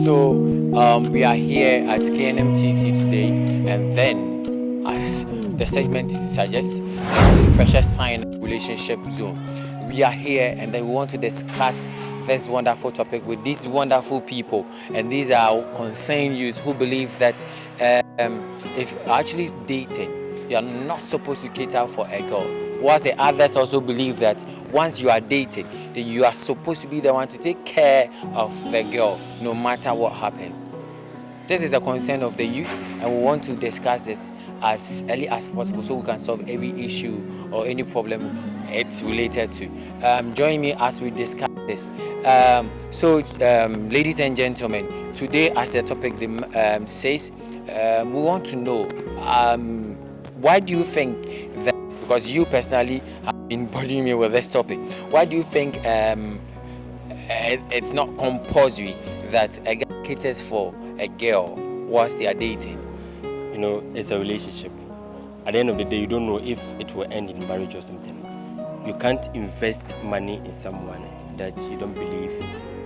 So we are here at KNMTC today, and then, as the segment suggests, it's Freshers Sign Relationship Zone. We are here, and then we want to discuss this wonderful topic with these wonderful people, and these are concerned youth who believe that if you're actually dating, you are not supposed to cater for a girl. Whilst the others also believe that once you are dating, then you are supposed to be the one to take care of the girl no matter what happens. This is a concern of the youth, and we want to discuss this as early as possible so we can solve every issue or any problem it's related to. Join me as we discuss this. Ladies and gentlemen, today, as the topic says, we want to know why do you think that, because you personally have been bothering me with this topic, why do you think it's not compulsory that a guy caters for a girl whilst they are dating? You know, it's a relationship. At the end of the day, you don't know if it will end in marriage or something. You can't invest money in someone that you don't believe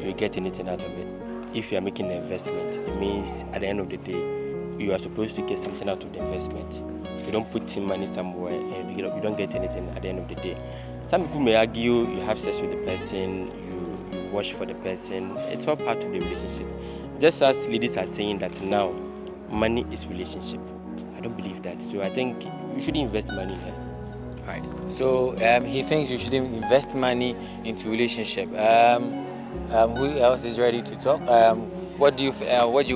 you get anything out of it. If you are making an investment, it means at the end of the day, you are supposed to get something out of the investment. You don't put in money somewhere and you don't get anything at the end of the day. Some people may argue you have sex with the person, you wash for the person. It's all part of the relationship. Just as ladies are saying that now, money is relationship. I don't believe that. So I think you shouldn't invest money in her. Right. So he thinks you shouldn't invest money into relationship. Who else is ready to talk? What do you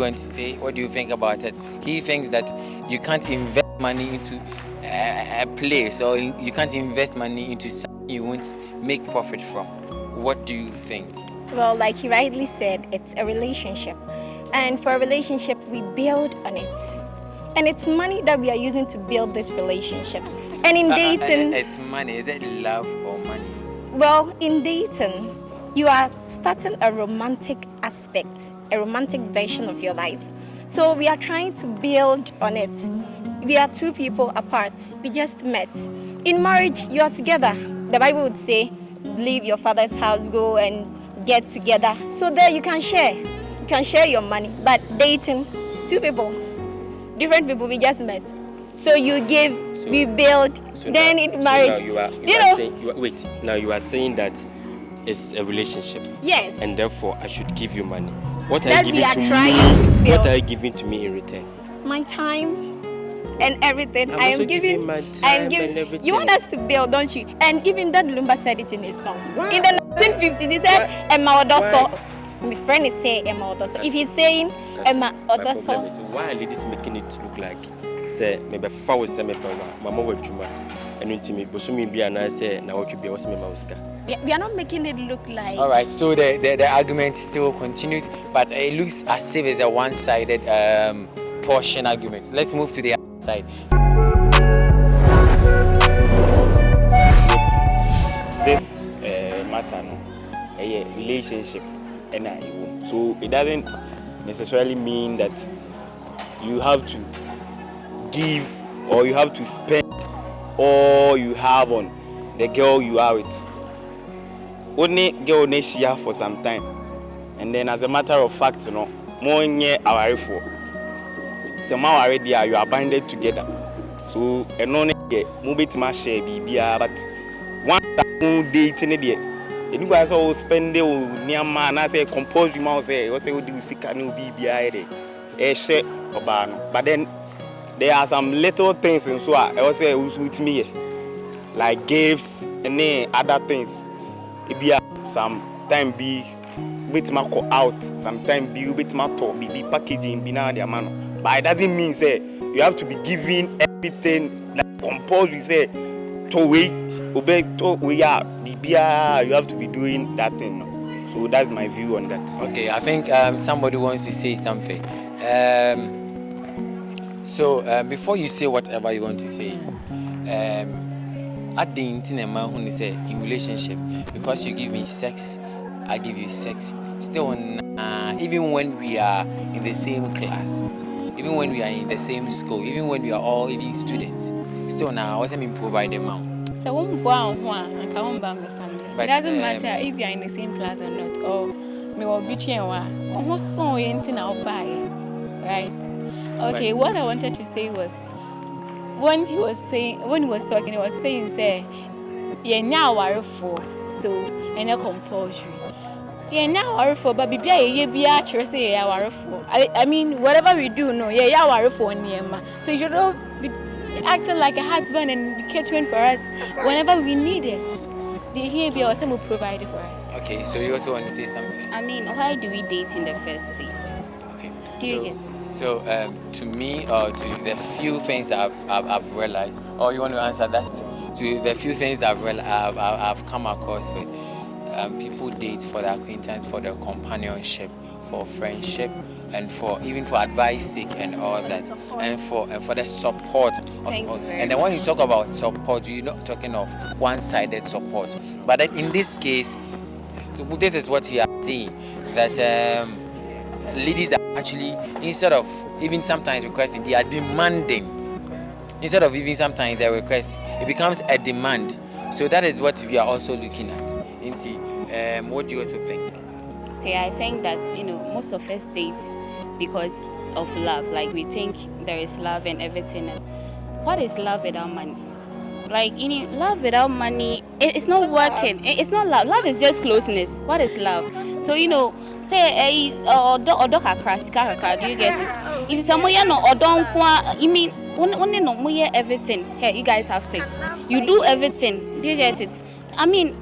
want to say? What do you think about it? He thinks that you can't invest money into a place, or you can't invest money into something you won't make profit from. What do you think? Well, like he rightly said, it's a relationship. And for a relationship, we build on it. And it's money that we are using to build this relationship. And in dating... It's money. Is it love or money? Well, in dating, you are starting a romantic aspect, a romantic version of your life. So we are trying to build on it. We are two people apart. We just met. In marriage, you are together. The Bible would say, leave your father's house, go and get together. So there you can share. You can share your money. But dating, two people, different people, we just met. So you give, we build, then in marriage. Now you are saying that it's a relationship. Yes. And therefore I should give you money. What that are you we giving are to trying me? to build. What are you giving to me in return? My time and everything. I'm I also am giving my time and everything. You want us to build, don't you? And even that Lumba said it in his song. Why? In the 1950s, he said, Emma Odoso. My friend is saying Emma Odoso. If he's saying Emma Odoso. Why are ladies making it look like, say, maybe 4 weeks, maybe Mama Wajuma, and Intimi, Bosumi be and I say, now what you be, what's my Mauska? We are not making it look like. All right, so the argument still continues, but it looks as if it's a one-sided portion argument. Let's move to the other side. This matter, a relationship, and so it doesn't necessarily mean that you have to give or you have to spend all you have on the girl you are with. Only girl next year for some time, and then as a matter of fact, more near our for. So now already you are binded together. So and no get move it my share but one dating it. You guys all spend the near man. I say compulsory mouse say what say we do see can be there. Share but then there are some little things and so I say with me like gifts and then other things. It be some time be bit my call out, sometimes be bit my talk, be packaging, be now the man. But it doesn't mean say you have to be giving everything like compulsory say to wait, obey to we are you have to be doing that thing. So that's my view on that. Okay, I think somebody wants to say something. Before you say whatever you want to say, at the internet, man, who say in relationship, because you give me sex, I give you sex. Still, even when we are in the same class, even when we are in the same school, even when we are all even students, still now I wasn't providing amount. So it doesn't matter if you are in the same class or not, or me will be chenwa. Almost so anything I'll buy. Right? Okay, what I wanted to say was when he was talking, he was saying say, yeah, now worry for so and a compulsory. Yeah, now worry for but be be actually say yeah worry for. I mean whatever we do, no, yeah worry for Niema. So you should all be acting like a husband and be catering for us whenever we need it. The here be also will provide it for us. Okay, so you also want to say something? I mean, why do we date in the first place? Okay. Do you get it? So, to me, or to the few things I've realized, or you want to answer that? To the few things I've come across with, people date for their acquaintance, for their companionship, for friendship, and for even for advice sake and all that, and for the support. And then when you talk about support, you're not talking of one-sided support, but then in this case, this is what you are saying, that ladies are actually, instead of even sometimes requesting, they are demanding. Instead of even sometimes a request, it becomes a demand. So that is what we are also looking at. Inti, what do you also think? Okay, I think that, most of us date because of love. Like, we think there is love and everything. What is love without money? Like, love without money, it's not working. It's not love. Love is just closeness. What is love? So, say, or do you get it? It's a moya no or don't you mean only no moya everything. Here, you guys have sex. You do everything. Do you get it? I mean,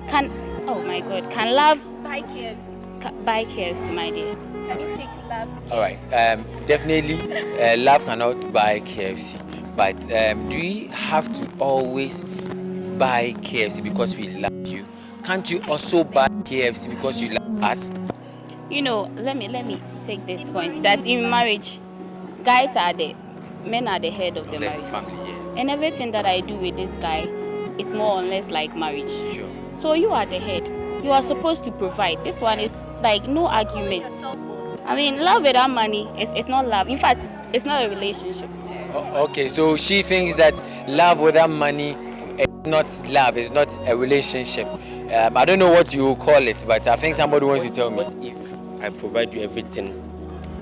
oh my God, can love Buy KFC. Buy KFC, my dear? Can you take love to KFC? All right. Definitely, love cannot buy KFC. But do we have to always buy KFC because we love you? Can't you also buy KFC because you love us? Let me take this point that in marriage, men are the head of the marriage. Family, yes. And everything that I do with this guy, it's more or less like marriage. Sure. So you are the head. You are supposed to provide. This one is like no argument. I mean, love without money is not love. In fact, it's not a relationship. Okay, so she thinks that love without money is not love, it's not a relationship. I don't know what you call it, but I think somebody wants to tell me. What if I provide you everything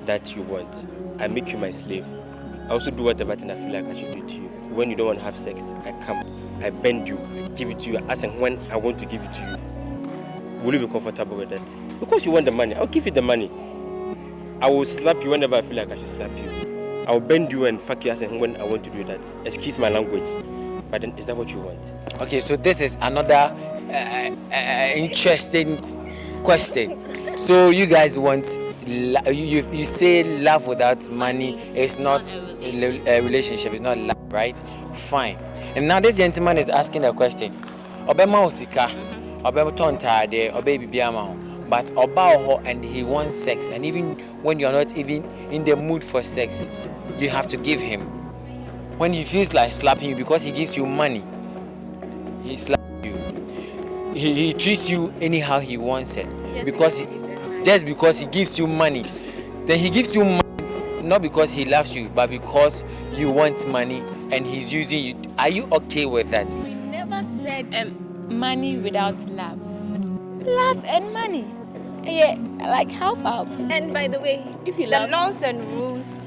that you want? I make you my slave. I also do whatever thing I feel like I should do to you. When you don't want to have sex, I come, I bend you, I give it to you as and when I want to give it to you. Will you be comfortable with that? Because you want the money, I'll give you the money. I will slap you whenever I feel like I should slap you. I will bend you and fuck you as and when I want to do that. Excuse my language. But then, is that what you want? Okay, so this is another interesting question. So you guys want, you say love without money is not a relationship, it's not love, right? Fine. And now this gentleman is asking a question. Obema osika, obema tontade, obe bibiama, but oba and he wants sex, and even when you are not even in the mood for sex, you have to give him. When he feels like slapping you because he gives you money, he slaps you. He treats you anyhow he wants it, just because he gives you money. Then he gives you money not because he loves you, but because you want money and he's using you. Are you okay with that? We never said money without love. Love and money. Yeah, like half. And by the way, If you the love- laws and rules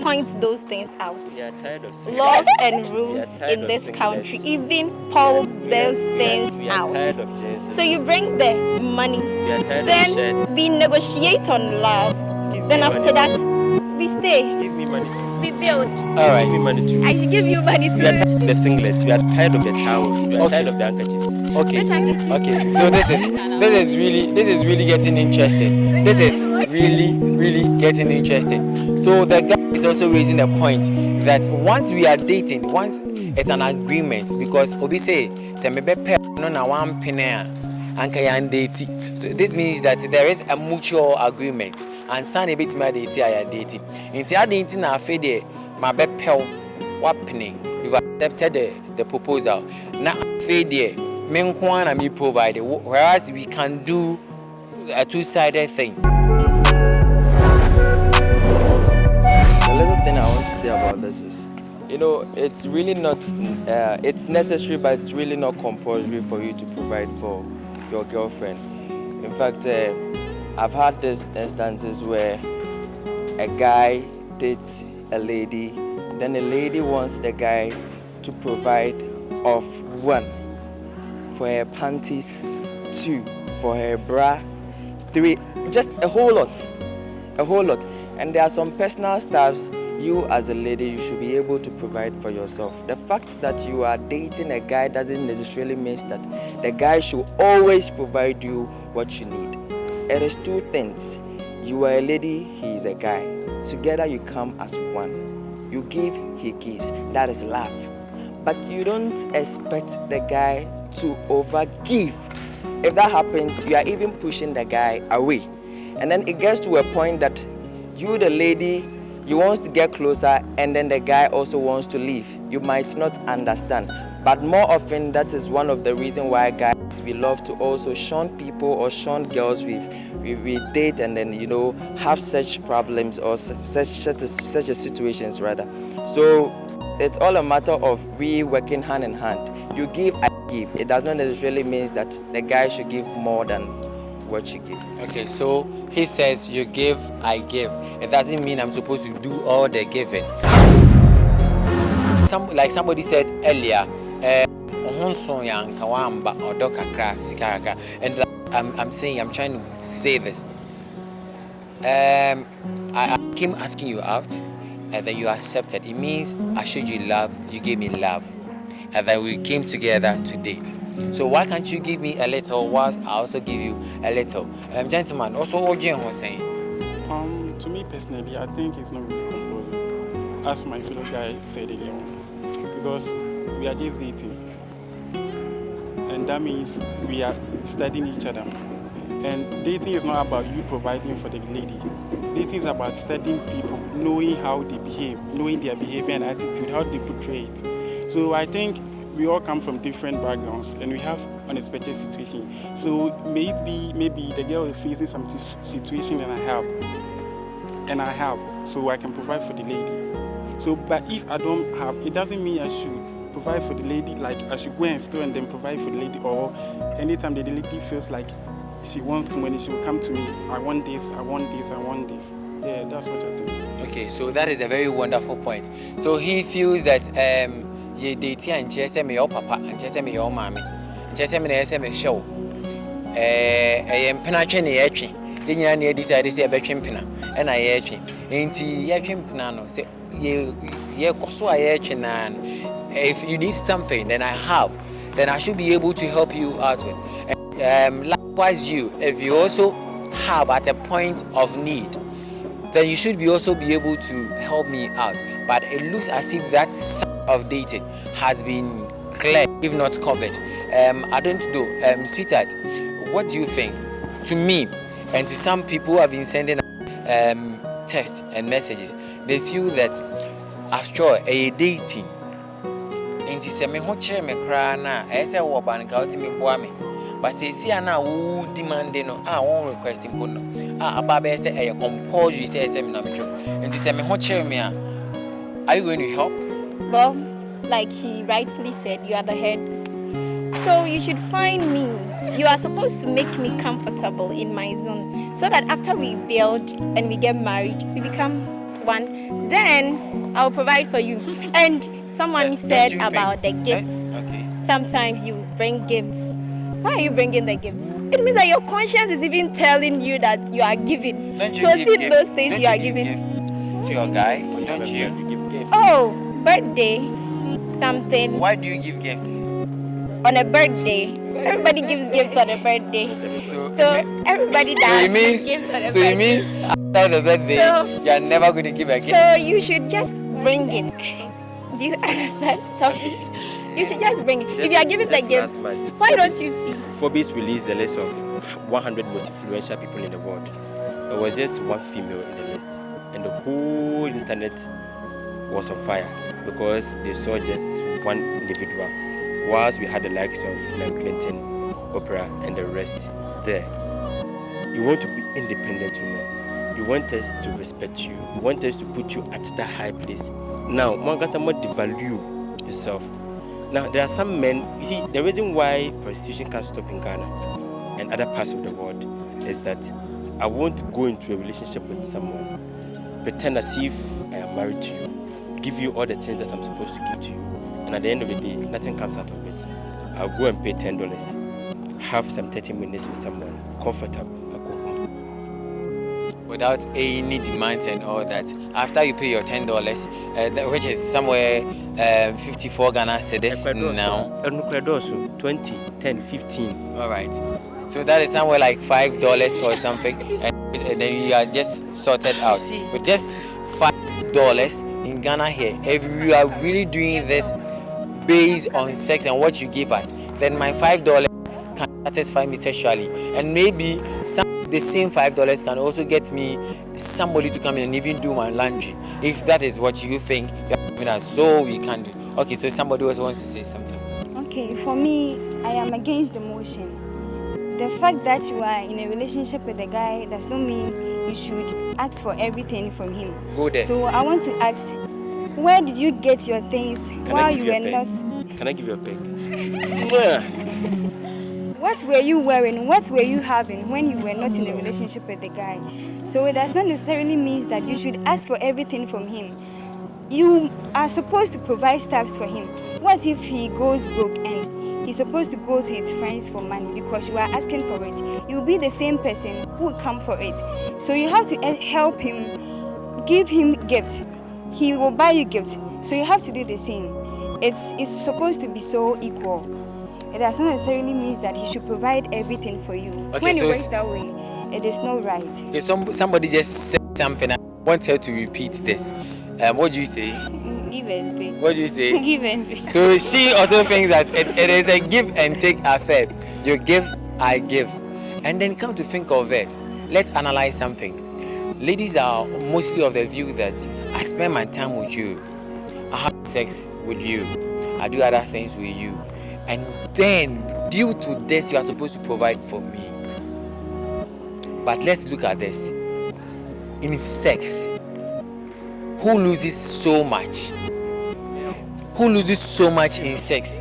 point those things out. We are tired of sex. Laws and rules tired in of this singleness. country even pulls those things We are out. tired of Jesus. So you bring the money, We are tired of then shirts. we negotiate on love. Give me Then after money. that, we stay, Give me money. we build. All right. Give me money too. I give you money We are too. tired of the singlets. We are tired of the towels. We are Okay. tired of the handkerchiefs. Okay. So this is really getting interesting. This is really getting interesting. So the guy is also raising a point that once we are dating, once it's an agreement, because obi say me be pay no na one penny anka yan date. So this means that there is a mutual agreement and san bit me date I dating. Inti adinti na afi de ma be pay what penny. You've accepted the proposal. Na afi de me nko na me provide, whereas we can do a two-sided thing. The little thing I want to say about this is, it's really not, it's necessary, but it's really not compulsory for you to provide for your girlfriend. In fact, I've had these instances where a guy dates a lady, then the lady wants the guy to provide of 1 for her panties, 2 for her bra, 3, just a whole lot. And there are some personal stuffs you as a lady, you should be able to provide for yourself. The fact that you are dating a guy doesn't necessarily mean that the guy should always provide you what you need. It is 2 things. You are a lady, he is a guy. Together you come as one. You give, he gives. That is love. But you don't expect the guy to overgive. If that happens, you are even pushing the guy away. And then it gets to a point that you, the lady, you want to get closer, and then the guy also wants to leave. You might not understand. But more often, that is one of the reasons why guys, we love to also shun people or shun girls we date, and then, have such problems or such a situations rather. So it's all a matter of we working hand in hand. You give, I give. It does not necessarily mean that the guy should give more than what you give. Okay, so he says you give, I give. It doesn't mean I'm supposed to do all the giving. Like somebody said earlier, and I'm saying, I'm trying to say this. I came asking you out, and then you accepted. It means I showed you love, you gave me love, and then we came together to date. So why can't you give me a little whilst I also give you a little? Gentlemen, also Ojian was saying. To me personally, I think it's not really compulsory, as my fellow guy said earlier on, because we are just dating, and that means we are studying each other. And dating is not about you providing for the lady. Dating is about studying people, knowing how they behave, knowing their behavior and attitude, how they portray it. So I think we all come from different backgrounds and we have unexpected situations. So maybe the girl is facing some situation and I have, so I can provide for the lady. So, but if I don't have, it doesn't mean I should provide for the lady, like I should go and steal and then provide for the lady, or anytime the lady feels like she wants money, she will come to me. I want this, I want this, I want this. Yeah, that's what I think. Okay, so that is a very wonderful point. So he feels that ye dating and chese me your papa and chese me your mommy. Chese me na me show. Pena twe na ye twe. Ye nya na decide say be twe pena. E na ye twe. Enti ye twe pena no say ye koso a ye twe na. If you need something then I have, then I should be able to help you out with. Likewise you, if you also have at a point of need, then you should also be able to help me out. But it looks as if that side of dating has been cleared, if not covered. I don't know, sweetheart, what do you think? To me, and to some people who have been sending texts and messages, they feel that after a dating, inti se me ho kire me kra na ese wo ban ka otimi boa me, but say see na wo demand no won requesting for no aba be say e compulsory say me na me inti se me ho kire me are you going to help? Well, like he rightfully said, you are the head, so you should find means. You are supposed to make me comfortable in my zone, so that after we build and we get married, we become one. Then I'll provide for you. And someone said about the gifts. Okay. Sometimes you bring gifts. Why are you bringing the gifts? It means that your conscience is even telling you that you are giving. So see those things you are giving to your guy, don't you? Give gifts. Oh, birthday, something. Why do you give gifts? On a birthday, everybody gives gifts on a birthday. So everybody does gifts on a birthday. So it means after the birthday, you are never going to give a gift. So you should just bring it. Do you understand, Toffee? You should just bring it. If you are giving the gifts, why don't you see? Forbes released a list of 100 most influential people in the world. There was just one female in the list, and the whole internet was on fire because they saw just one individual. Whilst we had the likes of Bill Clinton, Oprah, and the rest there. You want to be independent women. You want us to respect you. You want us to put you at that high place. Now, one can somewhat devalue yourself. Now, there are some men, you see, the reason why prostitution can't stop in Ghana and other parts of the world is that I won't go into a relationship with someone, pretend as if I am married to you, give you all the things that I'm supposed to give to you, and at the end of the day, nothing comes out of it. I'll go and pay $10, have some 30 minutes with someone, comfortable, I'll go home. Without any demands and all that. After you pay your $10, which is somewhere 54 Ghana cedis now. 20, 10, 15. All right. So that is somewhere like $5 or something, and then you are just sorted out. With just $5 in Ghana here, if you are really doing this based on sex and what you give us, then my $5 can satisfy me sexually, and maybe the same $5 can also get me somebody to come in and even do my laundry. If that is what you think you are giving us, so we can do. Okay, so somebody else wants to say something. Okay, for me, I am against the motion. The fact that you are in a relationship with a guy does not mean you should ask for everything from him. Go there. So I want to ask, where did you get your things while you were not? Can I give you a peg? What were you wearing? What were you having when you were not in a relationship with the guy? So it does not necessarily mean that you should ask for everything from him. You are supposed to provide stuff for him. What if he goes broke and he's supposed to go to his friends for money because you are asking for it? You'll be the same person who will come for it. So you have to help him, give him gift. He will buy you gift. So you have to do the same. It's supposed to be so equal. It does not necessarily mean that he should provide everything for you. Okay, when so it works that way, it is not right. Okay, somebody just said something. I want her to repeat this. What do you say? Give and pay. What do you say? Give and pay. So she also thinks that it is a give and take affair. You give, I give. And then come to think of it, let's analyze something. Ladies are mostly of the view that I spend my time with you, I have sex with you, I do other things with you, and then due to this you are supposed to provide for me. But let's look at this. In sex, who loses so much? Who loses so much in sex?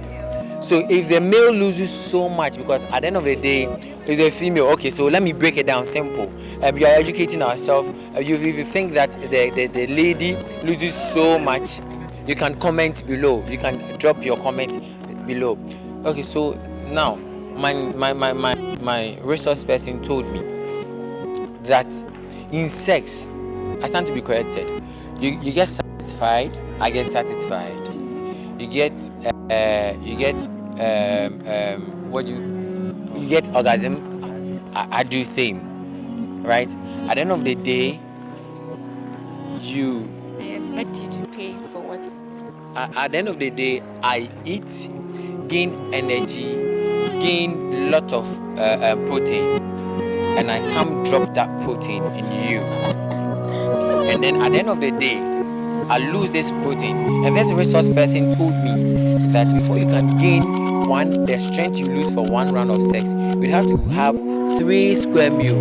So if the male loses so much, because at the end of the day, it's the female. Okay, so let me break it down simple. We are educating ourselves. If you think that the lady loses so much, you can comment below. You can drop your comment below. Okay, so now my resource person told me that in sex, I stand to be corrected. You get satisfied, I get satisfied. You get you get orgasm, I do same, right? At the end of the day, I expect you to pay for what? At the end of the day, I eat, gain energy, gain lot of protein, and I come drop that protein in you. And then at the end of the day, I lose this protein. And this resource person told me that before you can gain the strength you lose for one round of sex, you'd have to have 3 square meal,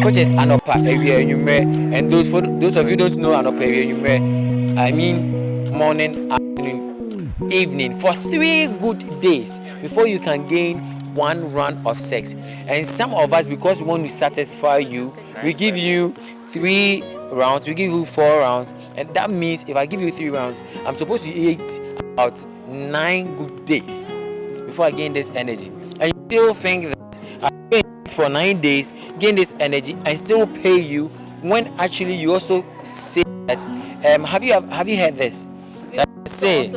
which is an upper area in. And those of you who don't know an upper area in, I mean morning, afternoon, evening, for 3 good days before you can gain 1 round of sex. And some of us, because we want to satisfy you, we give you 3 rounds, we give you 4 rounds, and that means if I give you 3 rounds, I'm supposed to eat about 9 good days before I gain this energy. And you still think that I can eat for 9 days, gain this energy, and still pay you, when actually you also say that have you heard this? That say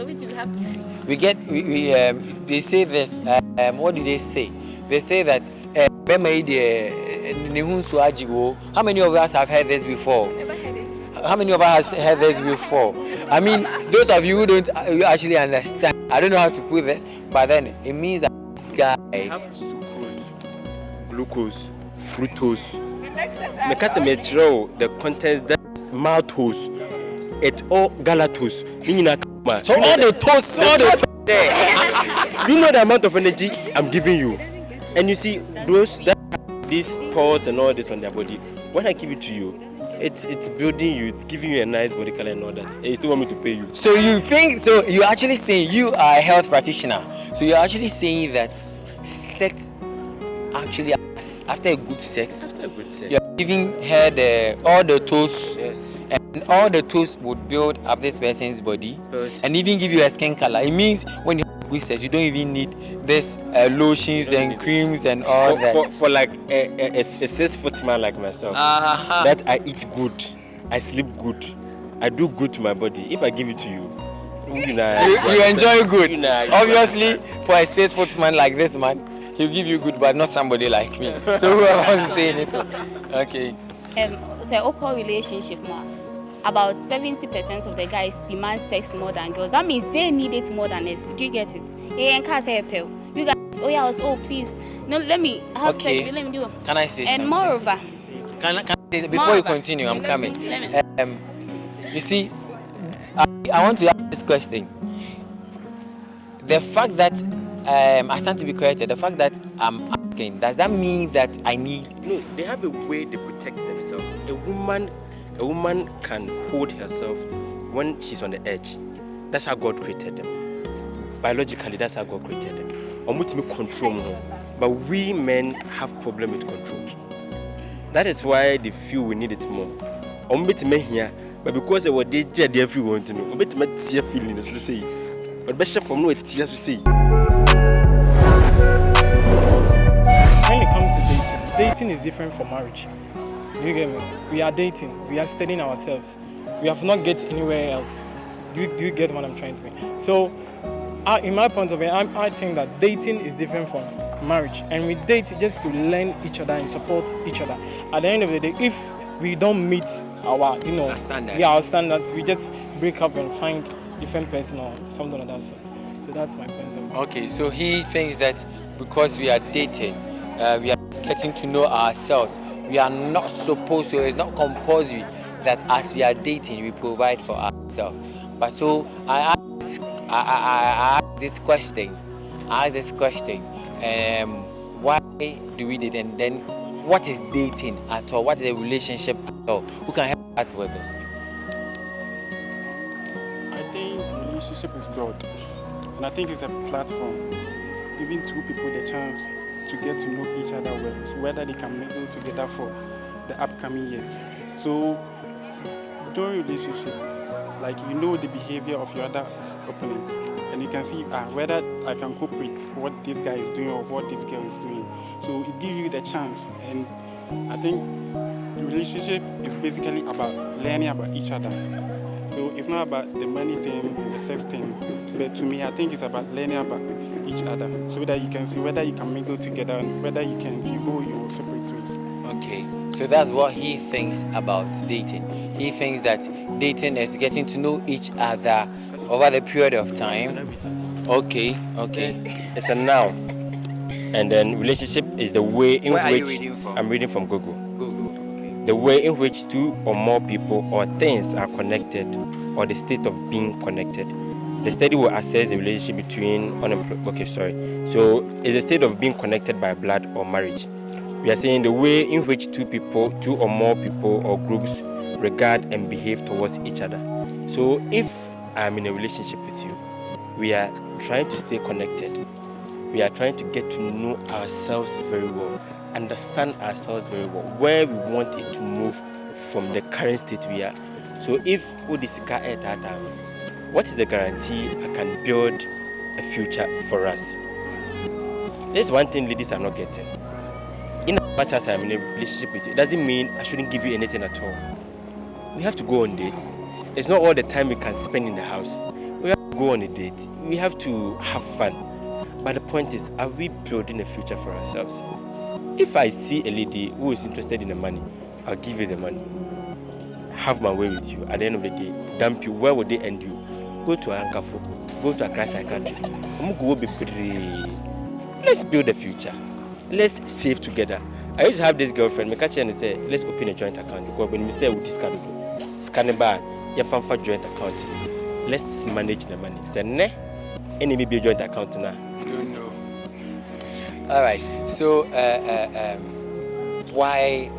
they say this. What do they say? They say that how many of us have heard this before? How many of us have heard this before? I mean, those of you who don't actually understand, I don't know how to put this, but then it means that guys, glucose, fructose, the content that maltose, it all galactose. So all the toast, all the do you know the amount of energy I'm giving you? And you see these pores and all this on their body. When I give it to you, it's building you, it's giving you a nice body color and all that. And you still want me to pay you. So you're actually saying you are a health practitioner. So you're actually saying that sex actually after a good sex, After a good sex. you're giving her all the tools, Yes. and all the tools would build up this person's body, Because and even give you a skin color. It means when you have good sex, you don't even need this lotions You don't and need it. creams and all that. for like a 6 foot man like myself, Uh-huh. that I eat good, I sleep good, I do good to my body. If I give it to you, You enjoy good. You know, Obviously, for a 6 foot man like this man, he'll give you good, but not somebody like me. So who wants to say anything? Okay. So open relationship more. About 70% of the guys demand sex more than girls. That means they need it more than us. Do you get it? Yeah, and can't help you. You guys, oh yeah, please. No, let me have Okay. sex. Let me do it. Can I say And something? moreover, Can I say, before you continue, I'm coming. You see, I want to ask this question. The fact that I stand to be corrected, the fact that I'm asking, does that mean that I need? No, they have a way they protect themselves. A woman can hold herself when she's on the edge. That's how God created them. Biologically, that's how God created them. Omutimi control no. But we men have problem with control. That is why they feel we need it more. Omutimi here, but because they were dead everyone to know. Omutimi tear feeling to say. But best from no tears to say. When it comes to dating is different from marriage. You get me? We are dating. We are studying ourselves. We have not get anywhere else. Do you get what I'm trying to mean? So, in my point of view, I think that dating is different from marriage, and we date just to learn each other and support each other. At the end of the day, if we don't meet our, Standards. our standards, we just break up and find different person or something of that sort. So that's my point of view. Okay, so he thinks that because we are dating, we are just getting to know ourselves. We are not supposed to, it's not compulsory that as we are dating, we provide for ourselves. But so I ask this question, why do we date, and then what is dating at all? What is a relationship at all? Who can help us with this? I think relationship is broad, and I think it's a platform giving two people the chance to get to know each other well, so whether they can mingle together for the upcoming years. So during relationship, like you know the behavior of your other opponent, and you can see whether I can cope with what this guy is doing or what this girl is doing. So it gives you the chance, and I think the relationship is basically about learning about each other. So it's not about the money thing and the sex thing, but to me I think it's about learning about each other, so that you can see whether you can mingle together and whether you can't, you go your separate ways. Okay, so that's what he thinks about dating. He thinks that dating is getting to know each other over the period of time. Okay. It's a noun. And then relationship is the way in Where are you which reading from? I'm reading from Google. Okay. The way in which two or more people or things are connected, or the state of being connected. The study will assess the relationship between So it's a state of being connected by blood or marriage. We are saying the way in which two or more people or groups regard and behave towards each other. So if I'm in a relationship with you, we are trying to stay connected. We are trying to get to know ourselves very well, understand ourselves very well, where we want it to move from the current state we are. So if what is the guarantee I can build a future for us? There's one thing ladies are not getting. In as much as I'm in a relationship with you, it doesn't mean I shouldn't give you anything at all. We have to go on dates. It's not all the time we can spend in the house. We have to go on a date. We have to have fun. But the point is, are we building a future for ourselves? If I see a lady who is interested in the money, I'll give you the money. Have my way with you. At the end of the day, dump you. Where would they end you? Go to Ankafo. Go to a Christ country. Let's build a future. Let's save together. I used to have this girlfriend. I catch her and say, let's open a joint account. Because when we say we discard scan bar, you have for joint account. Let's manage the money. Say, ne? Any maybe a joint account now. Don't know. All right. So,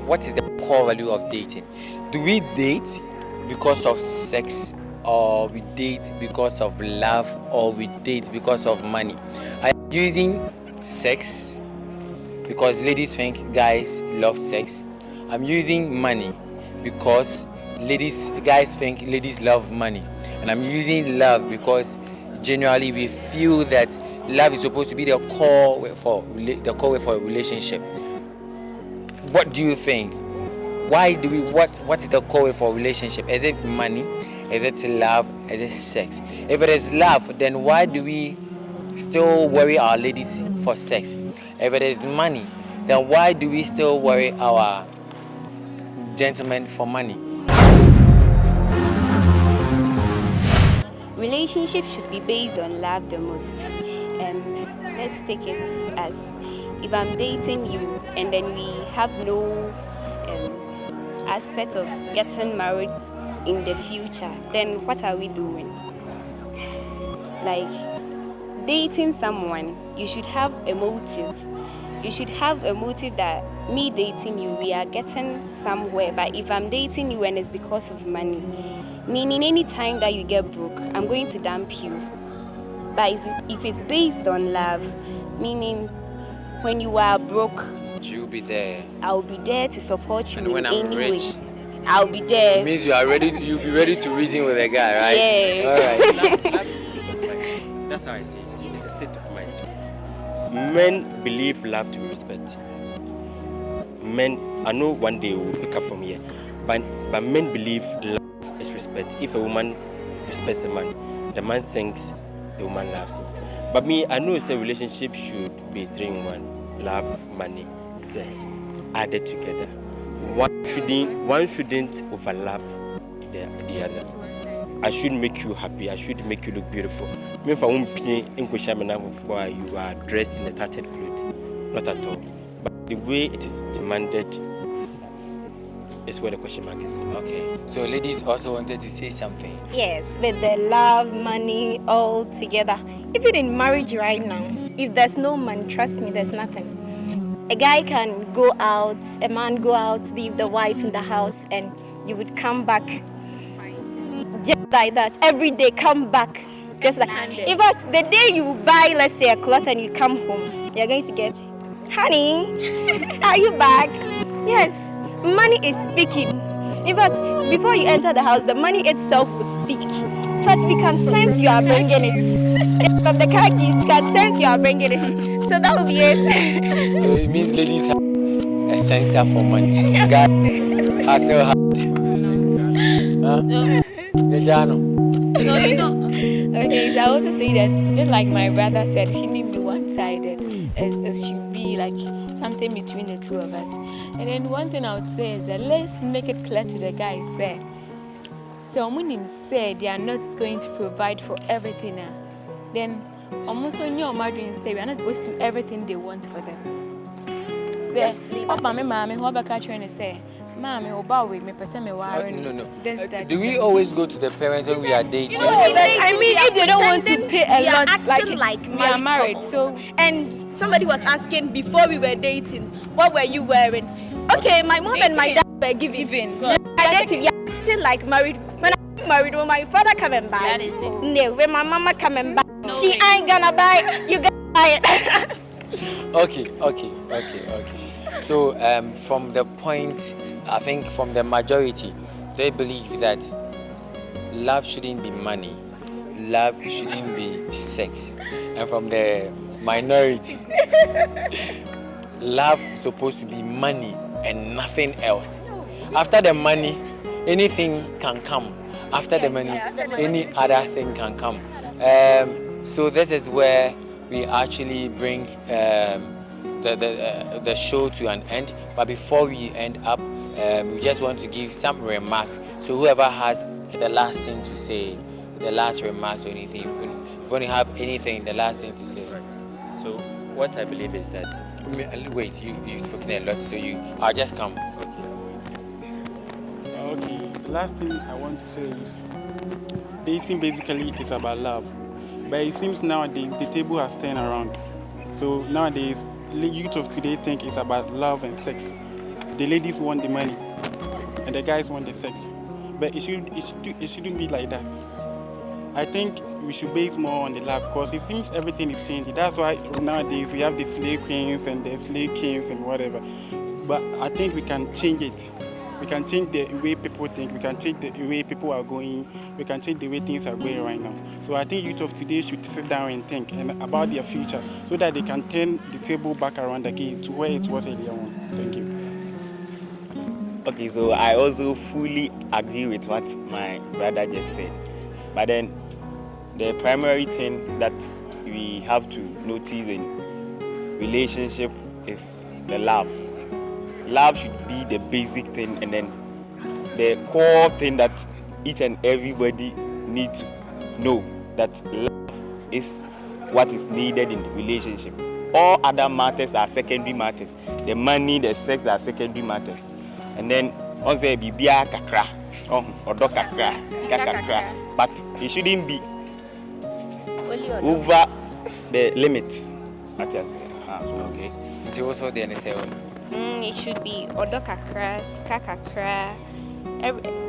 what is the core value of dating? Do we date because of sex, or we date because of love, or we date because of money? Are you using sex because ladies think guys love sex? I'm using money because guys think ladies love money, and I'm using love because generally we feel that love is supposed to be the core way for a relationship. What do you think? Why do we what is the core way for a relationship? Is it money? Is it love? Is it sex? If it is love, then why do we still worry our ladies for sex? If it is money, then why do we still worry our gentlemen for money? Relationships should be based on love the most. Let's take it as if I'm dating you and then we have no aspect of getting married in the future, then what are we doing? Like, dating someone, you should have a motive. You should have a motive that me dating you, we are getting somewhere. But if I'm dating you and it's because of money, meaning any time that you get broke, I'm going to dump you. But if it's based on love, meaning when you are broke, You'll be there. I'll be there to support you And when in I'm any rich, way. I'll be there. it means you'll be ready to reason with a guy, right? Yeah. All right. That's how I see it. It's a state of mind. Men believe love to be respect. Men, I know one day we'll pick up from here, but men believe love is respect. If a woman respects the man thinks the woman loves him. But me, I know it's a relationship should be 3 in 1: love, money, sex, added together. One shouldn't overlap the other. I should make you happy. I should make you look beautiful. Me if I won't pay in you are dressed in a tattered clothes, not at all. But the way it is demanded is where the question mark is. Okay. So ladies also wanted to say something. Yes, with the love, money, all together. Even in marriage right now, if there's no money, trust me, there's nothing. A guy can go out, a man go out, leave the wife in the house, and you would come back just like that. Every day, come back. Just like, in fact, the day you buy, let's say, a cloth and you come home, you're going to get, honey, are you back? Yes, money is speaking. In fact, before you enter the house, the money itself will speak. In fact, we can sense you are bringing it. From the car keys, we can sense you are bringing it. So that will be it. So it means ladies have a sensor for money. Guys hustle hard. So, you know, okay, so I also say that, just like my brother said, it shouldn't be one-sided. It should be like something between the two of us. And then one thing I would say is that let's make it clear to the guys there. So when said they are not going to provide for everything now, then almost when you're married and say we are not supposed to do everything they want for them. Say, Papa, me, mommy, what about trying to say? Mommy, Obawe, me person me worrying. No. Do we always go to the parents when we are dating? No, but I mean, if they don't want to pay a lot, like we are married, couple. so And somebody was asking before we were dating, what were you wearing? Okay, my mom and my dad were giving. I get to be acting like married. When I'm married, when my father come and buy, That is it. no. When my mama come and buy, she ain't gonna buy. You gonna buy it. Okay. So from the point, I think from the majority, they believe that love shouldn't be money, love shouldn't be sex. And from the minority, love is supposed to be money and nothing else. After the money, anything can come. After the money, any other thing can come. So this is where we actually bring the show to an end. But before we end up, we just want to give some remarks. So whoever has the last thing to say, the last remarks or anything, if you want to have anything, the last thing to say. So what I believe is that Wait, you've spoken a lot, so I'll just come. Okay, the last thing I want to say is dating basically is about love. But it seems nowadays the table has turned around. So nowadays, the youth of today think it's about love and sex. The ladies want the money and the guys want the sex. But it shouldn't be like that. I think we should base more on the love because it seems everything is changing. That's why nowadays we have the slave queens and the slave kings and whatever. but I think we can change it. We can change the way people think. We can change the way people are going. We can change the way things are going right now. So I think youth of today should sit down and think about their future so that they can turn the table back around again to where it was earlier on. Thank you. Okay, so I also fully agree with what my brother just said. But then the primary thing that we have to notice in relationship is the love. Love should be the basic thing, and then the core thing that each and everybody needs to know, that love is what is needed in the relationship. All other matters are secondary matters. The money, the sex are secondary matters. And then on say bibia kakra, odo kakra, sika kakra, but it shouldn't be over the limit. Okay. It also the NSA. It should be odo kakra, sika kakra,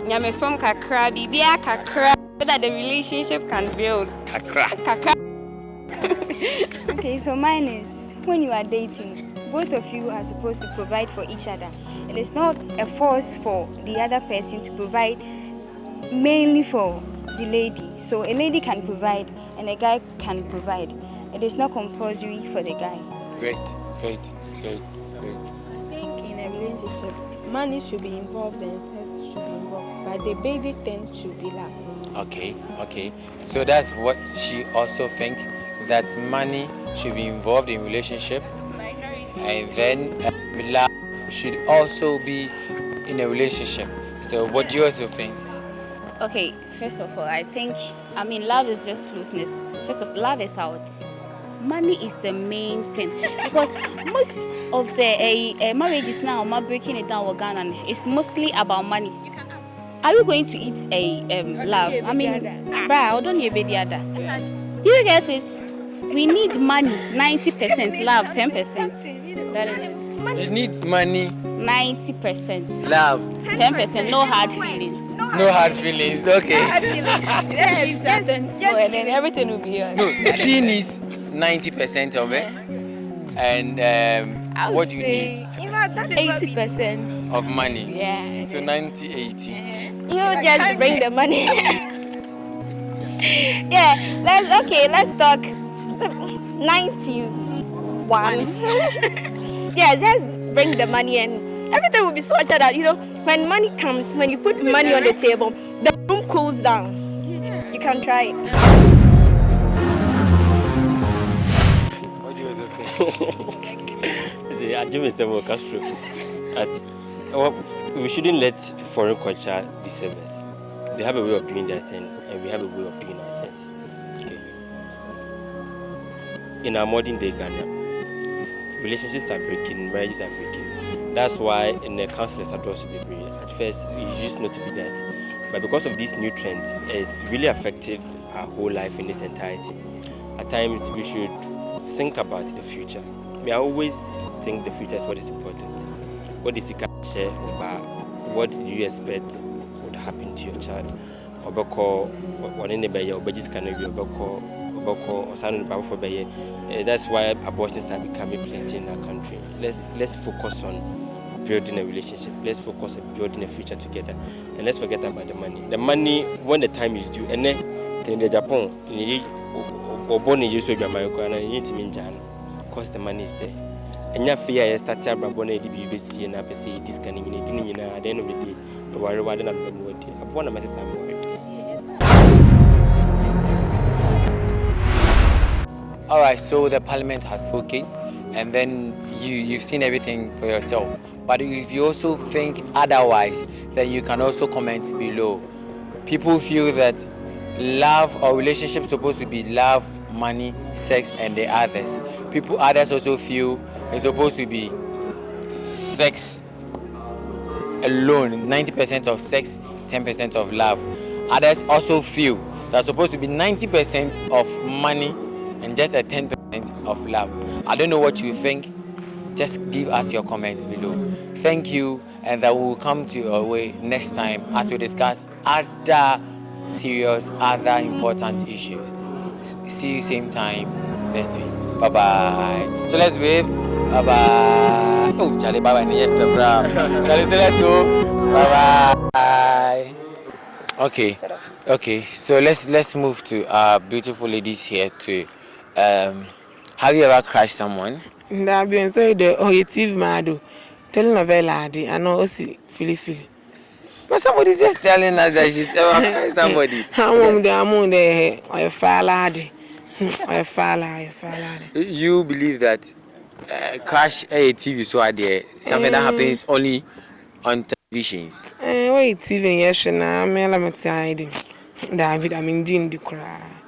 nyamesom kakra, bibia kakra, so that the relationship can build. Kakra. Okay, so mine is when you are dating, both of you are supposed to provide for each other. It is not a force for the other person to provide mainly for the lady. So a lady can provide and a guy can provide. It is not compulsory for the guy. Great. I think in a relationship, money should be involved and sex should be involved, but the basic thing should be love. Okay. So that's what she also thinks, that money should be involved in relationship, and then love should also be in a relationship. So what do you also think? Okay, first of all, love is just closeness. First of all, love is out. Money is the main thing because most of the marriages now are breaking it down with Ghana. It's mostly about money. Are we going to eat love? Do you get it? We need money, 90%, love 10%. That is it. You need money, 90%. love, 10%, no hard feelings. no hard feelings. Okay. And then everything will be on. No, she needs 90% of it. And what do you need? 80%. Of money. Yeah. So 90, 80. You just bring the money. Yeah, let's talk 91. Yeah, just bring the money and everything will be sorted out. When money comes, when you put money on the table, the room cools down. You can try it. What do you also think? We shouldn't let foreign culture deceive us. They have a way of doing their thing, and we have a way of doing our things. Okay. In our modern day Ghana, relationships are breaking, marriages are breaking. That's why in the counselors adults should be brave. At first, we used not to be that, but because of these new trends, it's really affected our whole life in its entirety. At times, we should think about the future. I always think the future is what is important. What is the share about? What do you expect would happen to your child? That's why abortions are becoming plenty in our country. Let's focus on building a relationship. Let's focus on building a future together, and let's forget about the money. The money, when the time is due, and then in Japan, because the money is there. And your fear is that you're going to be busy and I say this can be at the end of the day. The worry about the I want to message somewhere. All right, so the parliament has spoken, and then you've seen everything for yourself. But if you also think otherwise, then you can also comment below. People feel that love or relationship is supposed to be love, money, sex, and the others. Others also feel it's supposed to be sex alone, 90% of sex, 10% of love. Others also feel that's supposed to be 90% of money and just a 10% of love. I don't know what you think. Just give us your comments below. Thank you, and that will come to your way next time as we discuss other serious, other important issues. See you same time next week. Bye bye. So let's wave. Bye bye. Oh, Charlie, bye bye. Charlie, say let's go. Bye bye. Okay, okay. So let's move to our beautiful ladies here to have you ever crushed someone? That being said, the TV madu, telenovela adi, I know osi fili. But somebody's just telling us that she's ever crushed somebody. I'm the or faladi, or faladi. You believe that crash a TV so there something that happens only on televisions? Wait, TV yes, na me la meti David, I mean, Jin the cry.